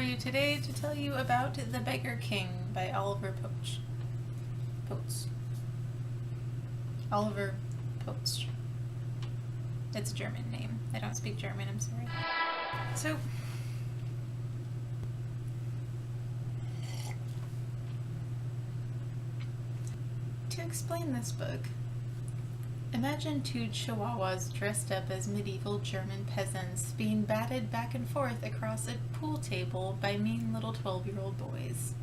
before you today to tell you about The Beggar King by Oliver Poets. Oliver Poets. It's a German name. I don't speak German, I'm sorry. So, to explain this book, imagine two chihuahuas dressed up as medieval German peasants being batted back and forth across a pool table by mean little 12-year-old boys.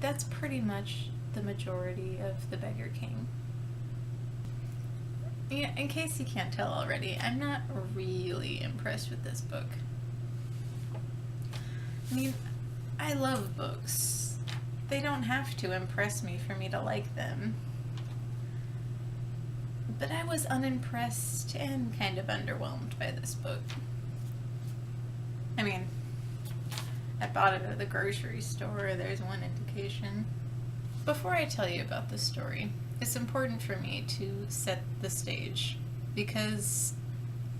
That's pretty much the majority of The Beggar King. Yeah, in case you can't tell already, I'm not really impressed with this book. I mean, I love books. They don't have to impress me for me to like them. But I was unimpressed and kind of underwhelmed by this book. I mean, I bought it at the grocery store, there's one indication. Before I tell you about the story, it's important for me to set the stage, because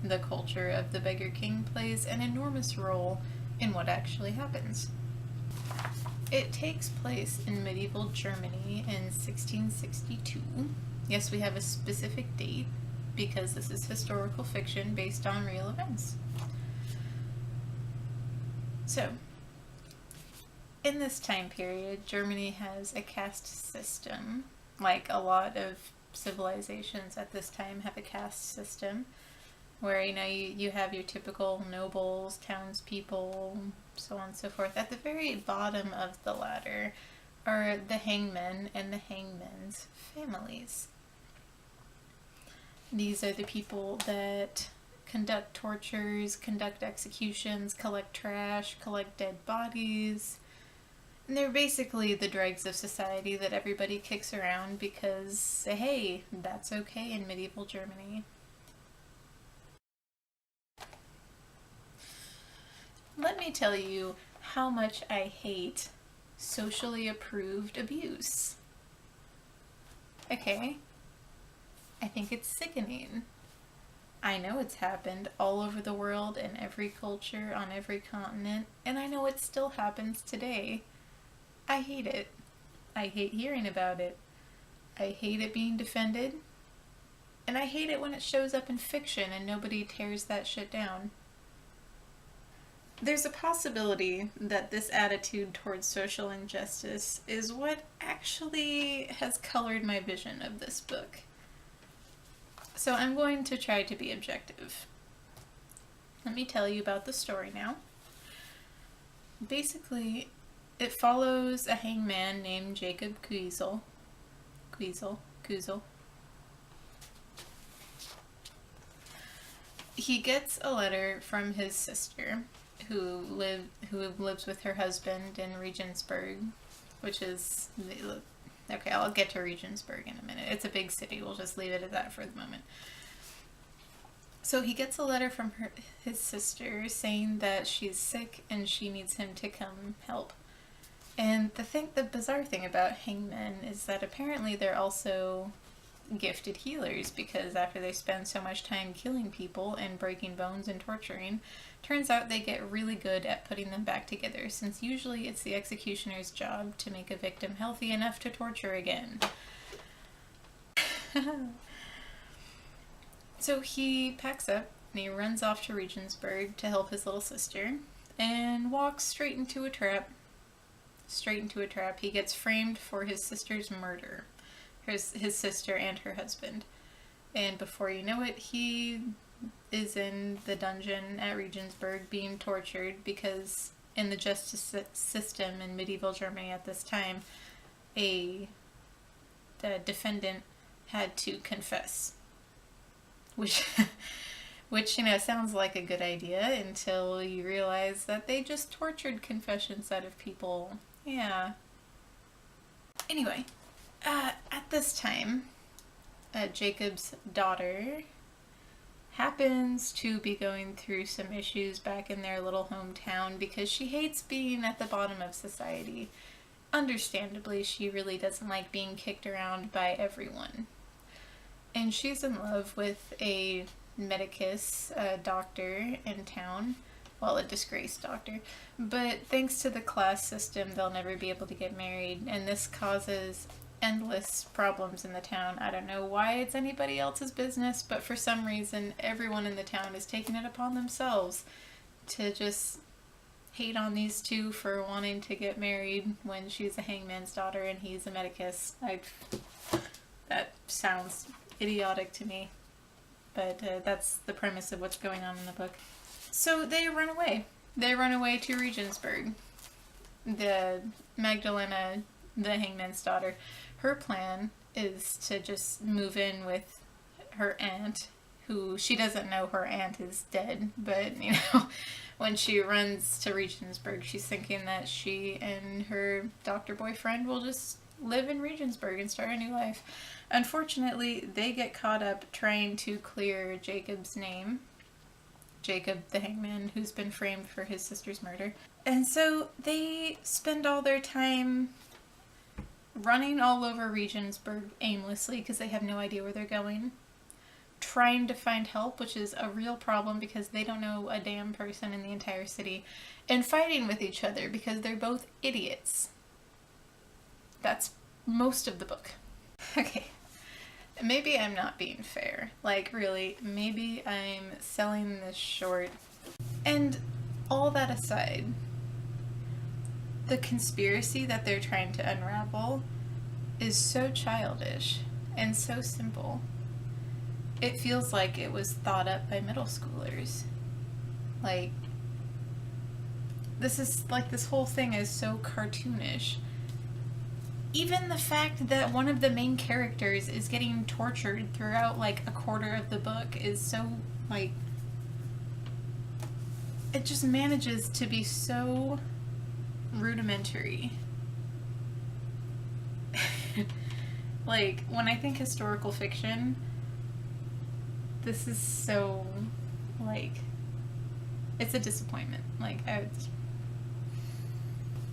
the culture of the Beggar King plays an enormous role in what actually happens. It takes place in medieval Germany in 1662. Yes, we have a specific date, because this is historical fiction based on real events. So, in this time period, Germany has a caste system. Like a lot of civilizations at this time have a caste system, where you have your typical nobles, townspeople, so on and so forth. At the very bottom of the ladder are the hangmen and the hangmen's families. These are the people that conduct tortures, conduct executions, collect trash, collect dead bodies. And they're basically the dregs of society that everybody kicks around because, hey, that's okay in medieval Germany. Let me tell you how much I hate socially approved abuse. Okay, I think it's sickening. I know it's happened all over the world in every culture, on every continent, and I know it still happens today. I hate it. I hate hearing about it. I hate it being defended. And I hate it when it shows up in fiction and nobody tears that shit down. There's a possibility that this attitude towards social injustice is what actually has colored my vision of this book. So I'm going to try to be objective. Let me tell you about the story now. Basically, it follows a hangman named Jakob Kuisl. Kuisl. He gets a letter from his sister, who lives with her husband in Regensburg, which is... Okay, I'll get to Regensburg in a minute. It's a big city. We'll just leave it at that for the moment. So he gets a letter from his sister saying that she's sick and she needs him to come help. And the bizarre thing about hangmen is that apparently they're also gifted healers, because after they spend so much time killing people and breaking bones and torturing, turns out they get really good at putting them back together, since usually it's the executioner's job to make a victim healthy enough to torture again. So he packs up and he runs off to Regensburg to help his little sister, and walks straight into a trap. He gets framed for his sister's murder. His sister and her husband. And before you know it, he is in the dungeon at Regensburg being tortured, because in the justice system in medieval Germany at this time, the defendant had to confess. Which sounds like a good idea until you realize that they just tortured confessions out of people. Yeah. Anyway, at this time, Jacob's daughter happens to be going through some issues back in their little hometown because she hates being at the bottom of society. Understandably, she really doesn't like being kicked around by everyone. And she's in love with a medicus, a doctor in town, well, a disgraced doctor. But thanks to the class system, they'll never be able to get married, and this causes endless problems in the town. I don't know why it's anybody else's business, but for some reason, everyone in the town is taking it upon themselves to just hate on these two for wanting to get married when she's a hangman's daughter and he's a medicus. That sounds idiotic to me, but that's the premise of what's going on in the book. So they run away. They run away to Regensburg. The Magdalena, the hangman's daughter, her plan is to just move in with her aunt, who she doesn't know her aunt is dead, but, you know, when she runs to Regensburg, she's thinking that she and her doctor boyfriend will just live in Regensburg and start a new life. Unfortunately, they get caught up trying to clear Jacob's name. Jakob the hangman, who's been framed for his sister's murder. And so they spend all their time running all over Regensburg aimlessly because they have no idea where they're going. Trying to find help, which is a real problem because they don't know a damn person in the entire city. And fighting with each other because they're both idiots. That's most of the book. Okay. Maybe I'm not being fair. Like, really, maybe I'm selling this short. And all that aside, the conspiracy that they're trying to unravel is so childish and so simple. It feels like it was thought up by middle schoolers. Like, this whole thing is so cartoonish. Even the fact that one of the main characters is getting tortured throughout, like, a quarter of the book is so, like... It just manages to be so rudimentary. Like, when I think historical fiction, this is so, like... It's a disappointment. Like,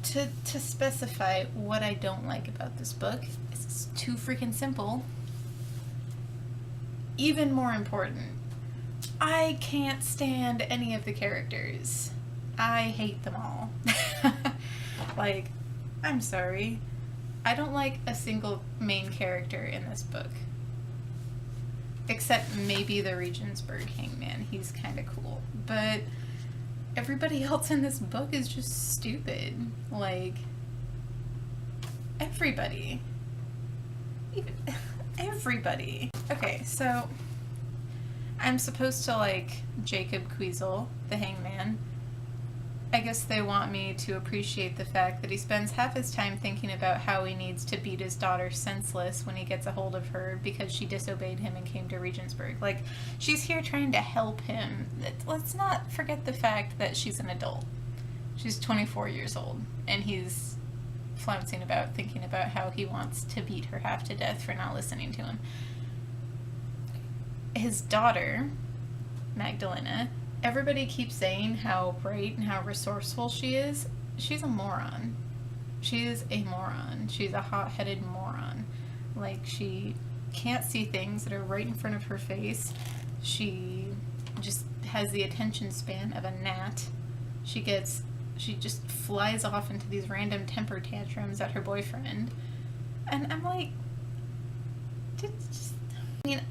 To specify what I don't like about this book, it's too freaking simple. Even more important, I can't stand any of the characters. I hate them all. Like, I'm sorry. I don't like a single main character in this book. Except maybe the Regensburg hangman. He's kind of cool. But everybody else in this book is just stupid. Like, everybody. Even everybody. Okay, so I'm supposed to like Jakob Kuisl, the hangman. I guess they want me to appreciate the fact that he spends half his time thinking about how he needs to beat his daughter senseless when he gets a hold of her because she disobeyed him and came to Regensburg. Like, she's here trying to help him. Let's not forget the fact that she's an adult. She's 24 years old, and he's flouncing about thinking about how he wants to beat her half to death for not listening to him. His daughter, Magdalena, everybody keeps saying how bright and how resourceful she is. She's a moron. She is a moron. She's a hot-headed moron. Like, she can't see things that are right in front of her face. She just has the attention span of a gnat. She just flies off into these random temper tantrums at her boyfriend. And I'm like,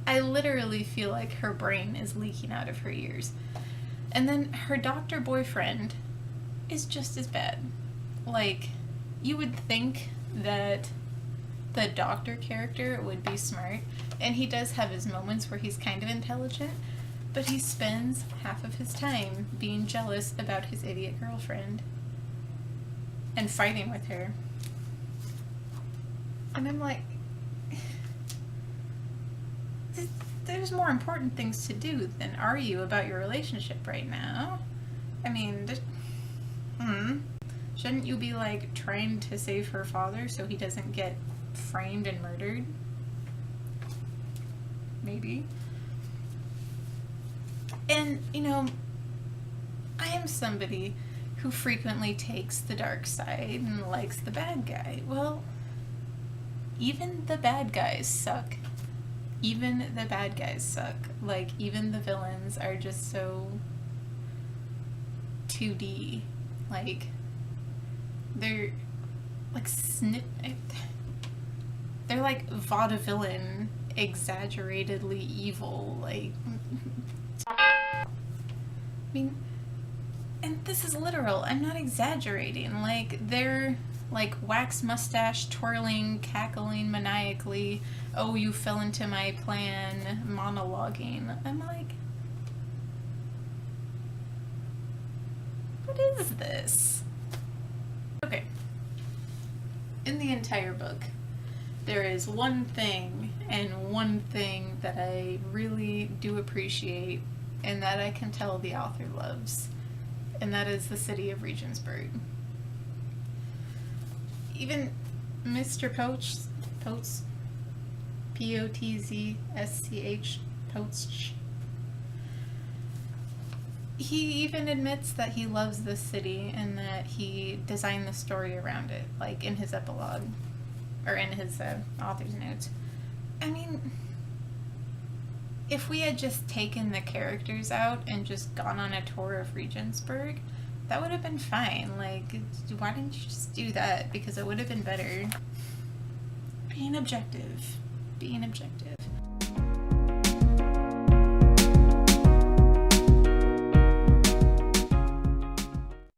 I literally feel like her brain is leaking out of her ears. And then her doctor boyfriend is just as bad. Like, you would think that the doctor character would be smart, and he does have his moments where he's kind of intelligent, but he spends half of his time being jealous about his idiot girlfriend and fighting with her. And I'm like, there's more important things to do than argue about your relationship right now. I mean, shouldn't you be, like, trying to save her father so he doesn't get framed and murdered? Maybe. And, you know, I am somebody who frequently takes the dark side and likes the bad guy. Well, even the bad guys suck. Even the bad guys suck. Like, even the villains are just so 2D. Like, they're like they're like vaudevillain, exaggeratedly evil. Like, I mean, and this is literal. I'm not exaggerating. Like, they're like wax mustache twirling, cackling maniacally. Oh, you fell into my plan, monologuing. I'm like, what is this? Okay. In the entire book, there is one thing, and one thing that I really do appreciate, and that I can tell the author loves, and that is the city of Regensburg. Even Mr. Potzsch, Potzsch, Potzsch, he even admits that he loves this city and that he designed the story around it, like in his epilogue, or in his author's notes. I mean, if we had just taken the characters out and just gone on a tour of Regensburg, that would have been fine. Like, why didn't you just do that? Because it would have been better. Being objective.